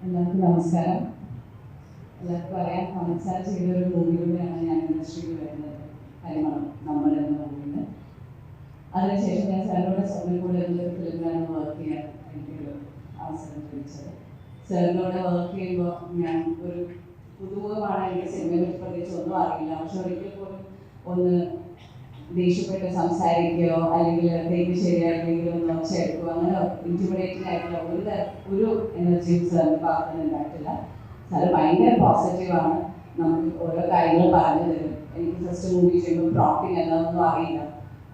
എല്ലാവർക്കും നമസ്കാരം. എല്ലാവർക്കും അറിയാം, കമൽ ചെയ്ത ഒരു മൂവിയിലൂടെയാണ് ഞാൻ ഇൻഡസ്ട്രിയിൽ വരുന്നത്. പരിമളം നമ്മൾ എന്ന മൂവിയിൽ. അതിനുശേഷം ഞാൻ സാറിനോട് സ്വപ്നം കൂടെ എന്നൊരു ഫിലിമിലാണ് വർക്ക് ചെയ്യാൻ എനിക്കൊരു അവസരം ലഭിച്ചത്. സാറിനോട് വർക്ക് ചെയ്യുമ്പോൾ ഞാൻ ഒരു പുതുമുഖമാണ്. എനിക്ക് സിനിമയെ പറ്റി പ്രത്യേകിച്ച് ഒന്നും അറിയില്ല. പക്ഷെ ഒരിക്കൽ പോലും ഒന്ന് ദേഷ്യപ്പെട്ട് സംസാരിക്കുകയോ അല്ലെങ്കിൽ തെറ്റ് ശരിയായില്ലെങ്കിൽ ഒന്ന് ഒച്ചയെടുക്കുകയോ അങ്ങനെ ഇൻറ്റിമിഡേറ്റിംഗ് ആയിട്ടുള്ള ഒരു എനർജിയും സാറിന് ഭാഗത്തുനിന്ന് ഉണ്ടായിട്ടില്ല. സാറ് ഭയങ്കര പോസിറ്റീവാണ്. നമുക്ക് ഓരോ കാര്യങ്ങൾ പറഞ്ഞു തരും. എനിക്ക് ഫസ്റ്റ് മൂവി ചെയ്യുമ്പോൾ പ്രോംപ്റ്റിംഗ് എന്താണെന്നൊന്നും അറിയില്ല.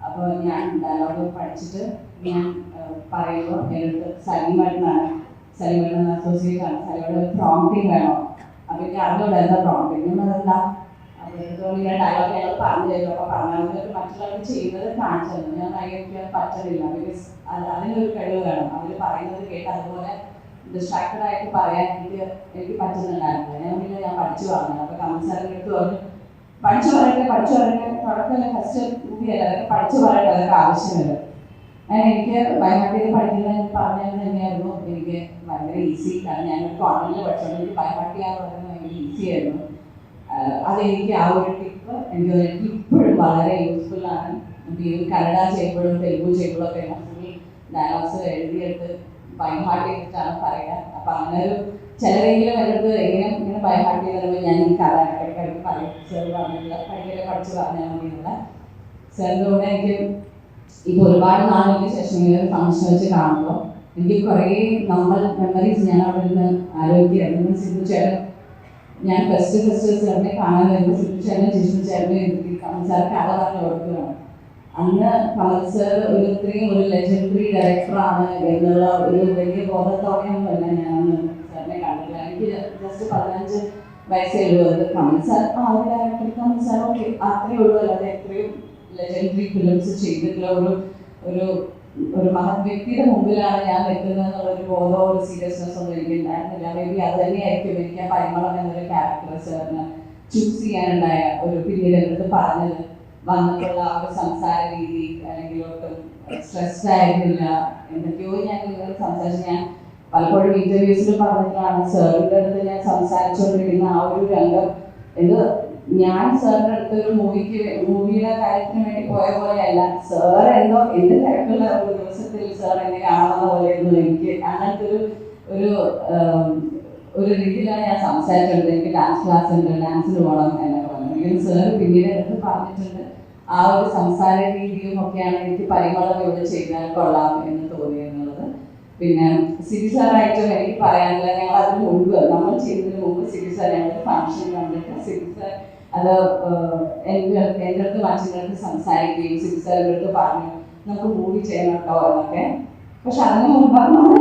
അപ്പോൾ ഞാൻ ഡയലോഗ് പഠിച്ചിട്ട് ഞാൻ പറയുമ്പോൾ എൻ്റെ സലീമേട്ടനാണ്, സലീമേട്ടൻ അസോസിയേറ്റ് ആണ്. സലീമേട്ടൻ പ്രോംപ്റ്റിംഗ് വേണോ? അപ്പോൾ എനിക്ക് അറിഞ്ഞോട് എന്താ പ്രോംപ്റ്റിംഗ് എന്നതെന്താ. അപ്പോൾ ഞാൻ ഡയലോഗ് ഞങ്ങൾ പറഞ്ഞു തരും. അപ്പോൾ പറഞ്ഞാൽ മറ്റുള്ളവർ ചെയ്യുന്നത് കാണിച്ചു തന്നു. ഞാൻ എനിക്ക് പറ്റണില്ല. ബിക്കോസ് അതിനൊരു കഴിവ് വേണം. അവർ പറയുന്നത് കേട്ട് അതുപോലെ ഡിസ്ട്രാക്റ്റഡ് ആയിട്ട് പറയാൻ എനിക്ക് പറ്റുന്നുണ്ടായിരുന്നില്ല. ഞാൻ പഠിച്ചു പറഞ്ഞു. അപ്പോൾ കമൽ സാറിൻ്റെ അടുത്ത് പറഞ്ഞു, പഠിച്ചു പറയട്ടെ തുടക്കമല്ല, ഫസ്റ്റ് മൂവിയല്ല, അതൊക്കെ പഠിച്ചു പറയട്ടെ, അതൊക്കെ ആവശ്യമില്ല. എനിക്ക് ബയോഹാർട്ടിൽ പഠിക്കുന്നത് പറഞ്ഞത് തന്നെയായിരുന്നു എനിക്ക് ഭയങ്കര ഈസി. കാരണം ഞാനൊരു കോൺവെന്റിൽ പഠിച്ചോണ്ട് എനിക്ക് ബയോഹാർട്ടിയാന്ന് പറയുന്നത് ഭയങ്കര ഈസി ആയിരുന്നു. അതെനിക്ക് ആ ഒരു ടിപ്പ് എനിക്ക് ഇപ്പോഴും വളരെ യൂസ്ഫുൾ ആണ്. കന്നഡ ചെയ്യുമ്പോഴും തെലുഗു ചെയ്യുമ്പോഴൊക്കെ ഫുൾ ഡയലോഗ്സ് എഴുതിയെടുത്ത് ബൈഹാർട്ട് ചെയ്തിട്ടാണ് പറയുക. അപ്പം അങ്ങനെ ഒരു ചിലരെങ്കിലും എൻ്റെ ഇങ്ങനെ ബൈഹാർട്ട് ചെയ്ത് തരുമ്പോൾ ഞാൻ ഈ കഥ ഇടയ്ക്കിടയ്ക്ക് പറയും. സാർ പറഞ്ഞില്ല, പഠിച്ച് പറഞ്ഞാൽ മതി എന്നുള്ള. സാറിൻ്റെ കൂടെ എനിക്ക് ഇപ്പോൾ ഒരുപാട് നാളുകൾക്ക് ശേഷം ഇങ്ങനെ ഒരു ഫംഗ്ഷൻ വെച്ച് കാണുമ്പോൾ എനിക്ക് കുറേ നമ്മൾ മെമ്മറീസ് ഞാൻ അവിടെ നിന്ന് ആരോഗ്യമായിരുന്നു. സിന്ധു ചേട്ടൻ, ഞാൻ ഫസ്റ്റ് സാറിനെ കാണാൻ വരുമ്പോൾ സിന്ധു ചേട്ടനും ജിഷ്ണു ചേട്ടനും കമൽ സാർ കഥ പറഞ്ഞ് കൊടുക്കുകയാണ്. അന്ന് കമൽ സാർ ഇത്രയും ഒരു ലെജൻഡറി ഡയറക്ടറാണ് എന്നുള്ള ഒരു വലിയ ബോധത്തോടെയൊന്നുമല്ല ഞാൻ സാറിനെ കണ്ടില്ല. എനിക്ക് ജസ്റ്റ് 15 വയസ്സേ ഉള്ളൂ. കമൽ സാർ ഒരു ഡയറക്ടർ, കമൽ സാർ ഓക്കെ അത്രയേ ഉള്ളൂ. അല്ലാതെ എത്രയും ലെജൻഡറി ഫിലിംസ് ചെയ്തിട്ടുള്ള ഒരു മഹത് വ്യക്തിയുടെ മുമ്പിലാണ് ഞാൻ നിൽക്കുന്നത് എന്നുള്ളൊരു ബോധമോ ഒരു സീരിയസ്നെസ് ഒന്നും എനിക്ക് ഉണ്ടായിരുന്നില്ല. മേ ബി അത് തന്നെയായിരിക്കും എനിക്ക് ആ പരിമളം എന്നൊരു ക്യാരക്ടർ സാറിന് ചൂസ് ചെയ്യാനുണ്ടായ ഒരു പിന്നീട് എൻ്റെ പറഞ്ഞത് വന്നിട്ടുള്ള ആ ഒരു സംസാര രീതി. അല്ലെങ്കിൽ ഒട്ടും സ്ട്രെസ്ഡ് ആയിരുന്നില്ല. എന്തൊക്കെയോ ഞാൻ നിങ്ങളോട് സംസാരിച്ച് ഞാൻ പലപ്പോഴും ഇന്റർവ്യൂസിൽ പറഞ്ഞിട്ടാണ് സാറിൻ്റെ അടുത്ത് ഞാൻ സംസാരിച്ചുകൊണ്ടിരിക്കുന്ന ആ ഒരു രംഗം ഞാൻ സാറിൻ്റെ അടുത്ത് ഒരു മൂവിയുടെ കാര്യത്തിന് വേണ്ടി പോയ പോലെയല്ല. സാർ എന്തോ എൻ്റെ തിരക്കുള്ള ഒരു ദിവസത്തിൽ സാർ എന്നെ കാണുന്ന പോലെയായിരുന്നു. എനിക്ക് അങ്ങനത്തെ ഒരു രീതിയിലാണ് ഞാൻ സംസാരിച്ചിട്ടുണ്ട്. എനിക്ക് ഡാൻസ് ക്ലാസ് ഉണ്ട്, ഡാൻസിന് പോകണം എന്നൊക്കെ പറഞ്ഞു. സാർ പിന്നീട് എടുത്ത് പറഞ്ഞിട്ടുണ്ട് ആ ഒരു സംസാര രീതിയും ഒക്കെയാണ് എനിക്ക് പരിമളം ഇവിടെ ചെയ്താൽ കൊള്ളാം എന്ന് തോന്നിയെന്നുള്ളത്. പിന്നെ സിബി സാറായിട്ടും എനിക്ക് പറയാനില്ല. ഞങ്ങൾ അതിന് മുമ്പ് നമ്മൾ ചെയ്യുന്നതിന് മുമ്പ് സിബി സാർ ഞങ്ങളുടെ ഫംഗ്ഷൻ കണ്ടിട്ട് സിബി സാർ അത് എൻ്റെ അടുത്ത് മറ്റുള്ള അടുത്ത് സംസാരിക്കുകയും സിബി സാറിൻ്റെ അടുത്ത് പറഞ്ഞു നമുക്ക് മൂവി ചെയ്യണം കേട്ടോ എന്നൊക്കെ. പക്ഷെ അതിന് മുമ്പ് നമ്മൾ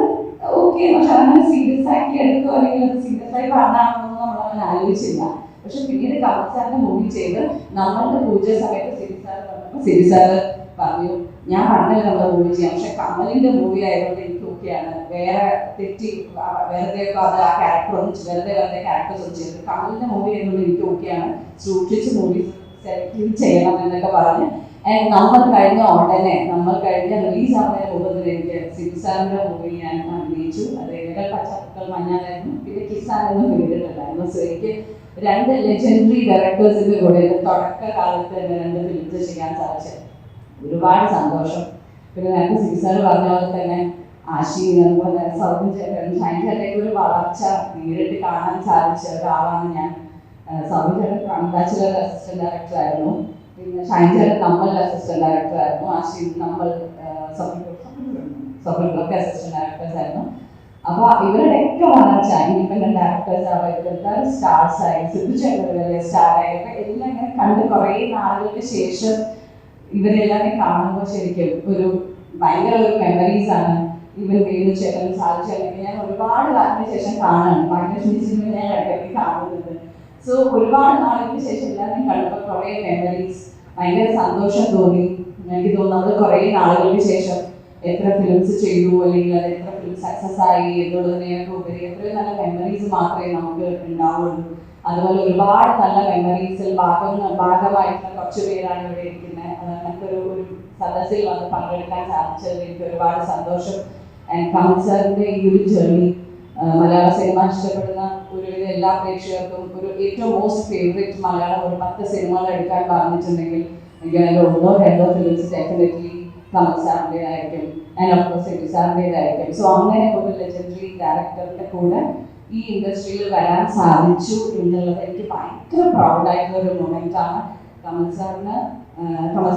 ഓക്കെ, പക്ഷെ അതങ്ങനെ സീരിയസ് ആക്കി എടുക്കുക അല്ലെങ്കിൽ അത് സീരിയസ് ആയി പറഞ്ഞാണെന്നൊന്നും നമ്മളങ്ങനെ ആലോചിച്ചില്ല. പക്ഷെ പിന്നീട് കമൽ സാറിന്റെ മൂവി ചെയ്ത് നമ്മളുടെ പൂജ സമയത്ത് സിബി സാറ് പറഞ്ഞു ഞാൻ പറഞ്ഞില്ല നമ്മളെ മൂവി ചെയ്യാം, പക്ഷെ കമലിന്റെ മൂവി ആയതുകൊണ്ട് എനിക്ക് ഓക്കെയാണ്. വേറെ വെറുതെ അത് ആ ക്യാരക്ടർ വെറുതെ ക്യാരക്ടേഴ്സ് ഒന്നും ചെയ്തത് കമലിന്റെ മൂവി ആയതുകൊണ്ട് എനിക്ക് ഓക്കെയാണ്. സൂക്ഷിച്ച് മൂവി സെലക്ട് ചെയ്യണം എന്നൊക്കെ പറഞ്ഞ് നമ്മൾ കഴിഞ്ഞ റിലീസ് ആവുന്നതിന് മുമ്പ് തന്നെ എനിക്ക് സിബി സാറിന്റെ മൂവി ഞാൻ അഭിനയിച്ചു. അത് ഏഴ് പച്ചപ്പുക്കൾ മഞ്ഞാലായിരുന്നു, പിന്നെ കിസാൻ എന്നും പേരിട്ടുണ്ടായിരുന്നു. സോ എനിക്ക് 2 ലെജൻഡറി ഡയറക്ടേഴ്സിന്റെ കൂടെ തുടക്കകാലത്ത് തന്നെ 2 ഫിലിംസ് ചെയ്യാൻ സാധിച്ചത് ഒരുപാട് സന്തോഷം. പിന്നെ നേരത്തെ സിബി സാർ പറഞ്ഞ പോലെ തന്നെ ആശി അതുപോലെ സൗദിൻ ചേട്ടൻ ഷൈൻ ചേട്ടൻ്റെ ഒരു വളർച്ച നേരിട്ട് കാണാൻ സാധിച്ച ഒരാളാണ് ഞാൻ. സൗദിൻ ചേട്ടൻ ബാച്ചിലർ അസിസ്റ്റന്റ് ഡയറക്ടർ ആയിരുന്നു, പിന്നെ ഷൈൻ ചേട്ടൻ നമ്മൾ അസിസ്റ്റന്റ് ഡയറക്ടർ ആയിരുന്നു, ആശി നമ്മൾ സ്വപ്നങ്ങളൊക്കെ അസിസ്റ്റന്റ് ഡയറക്ടേഴ്സ് ആയിരുന്നു. അപ്പോൾ ഇവരുടെയൊക്കെ വളർച്ച ഇൻഡിപെൻഡന്റ് ഡയറക്ടേഴ്സ് ഇവരെല്ലാവരും സ്റ്റാർസ് ആയി, സിദ്ധിച്ചേട്ടൻ സ്റ്റാറായി. അപ്പം എല്ലാം ഇങ്ങനെ കണ്ട് കുറേ നാളുകൾക്ക് ശേഷം ഇവരെല്ലാവരെയും കാണുമ്പോൾ ശരിക്കും ഒരു ഭയങ്കര ഒരു മെമ്മറീസ് ആണ്. ഇവൻ വേണു ചേട്ടൻ സാധിച്ചേട്ടൻ ഞാൻ ഒരുപാട് കാലത്തിന് ശേഷം കാണാണ്. ഭയങ്കര ഞാൻ ഇടയ്ക്ക് കാണുന്നുണ്ട്. സോ ഒരുപാട് നാളുകൾക്ക് ശേഷം എല്ലാവരെയും കണ്ടപ്പോൾ കുറേ മെമ്മറീസ്, ഭയങ്കര സന്തോഷം തോന്നി. എനിക്ക് തോന്നുന്നത് കുറേ നാളുകൾക്ക് ശേഷം എത്ര ഫിലിംസ് ചെയ്തു അല്ലെങ്കിൽ അത് എത്ര ഫിലിം സക്സസ് ആയി എന്നുള്ളതിനെയൊക്കെ ഉപരി എത്രയും നല്ല മെമ്മറീസ് മാത്രമേ നമുക്ക് ഉണ്ടാവുള്ളൂ. അതുപോലെ ഒരുപാട് നല്ല മെമ്മറീസിൽ ഭാഗമായിട്ടുള്ള കുറച്ച് പേരാണ് ഇവിടെ ഇരിക്കുന്നത്. അങ്ങനത്തെ ഒരു സദസ്സിൽ വന്ന് പങ്കെടുക്കാൻ സാധിച്ചതിൽ എനിക്ക് ഒരുപാട് സന്തോഷം. കമൽ സാറിൻ്റെ ഈ ഒരു ജേർണി മലയാള സിനിമ ഇഷ്ടപ്പെടുന്ന ഒരുവിധം എല്ലാ പ്രേക്ഷകർക്കും ഒരു ഏറ്റവും മോസ്റ്റ് ഫേവറേറ്റ് മലയാളം ഒരു 10 സിനിമകൾ എടുക്കാൻ പറഞ്ഞിട്ടുണ്ടെങ്കിൽ എനിക്ക് അതിൽ 1-2 ഫിലിംസ് ഡെഫിനറ്റ്ലി കമൽ സാറിൻ്റെതായിരിക്കും ആൻഡ് ഓഫ് കോഴ്സ് എബി സാറിൻ്റെതായിരിക്കും. സോ അങ്ങനെ ഒരു ലെജൻഡറി ഡയറക്ടറുടെ കൂടെ ഈ ഇൻഡസ്ട്രിയിൽ വരാൻ സാധിച്ചു എന്നുള്ളത് എനിക്ക് ഭയങ്കര പ്രൗഡായിട്ടുള്ള ഒരു മൊമെൻ്റാണ്. കമൽ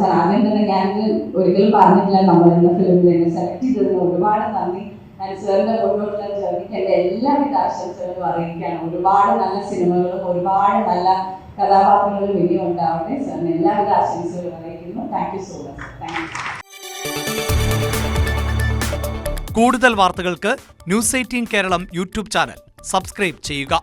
സാർ ആദ്യം തന്നെ ഞാൻ ഒരിക്കലും പറഞ്ഞിട്ടില്ല നമ്മൾ എന്ന ഫിലിമിൽ എന്നെ സെലക്ട് ചെയ്തതിന് ഒരുപാട് നന്ദി. ഞാൻ സാറിൻ്റെ മുന്നോട്ടുള്ള ജേർണിക്ക് എൻ്റെ എല്ലാവിധ ആശംസകളും അറിയിക്കുകയാണ്. ഒരുപാട് നല്ല സിനിമകളും ഒരുപാട് നല്ല കഥാപാത്രങ്ങളും ഇനിയും ഉണ്ടാവട്ടെ. സാറിന് എല്ലാവിധ ആശംസകളും അറിയിക്കുന്നു. Thank you so much. Thank you. കൂടുതൽ വാർത്തകൾക്ക് News 18 Keralam YouTube channel subscribe ചെയ്യുക.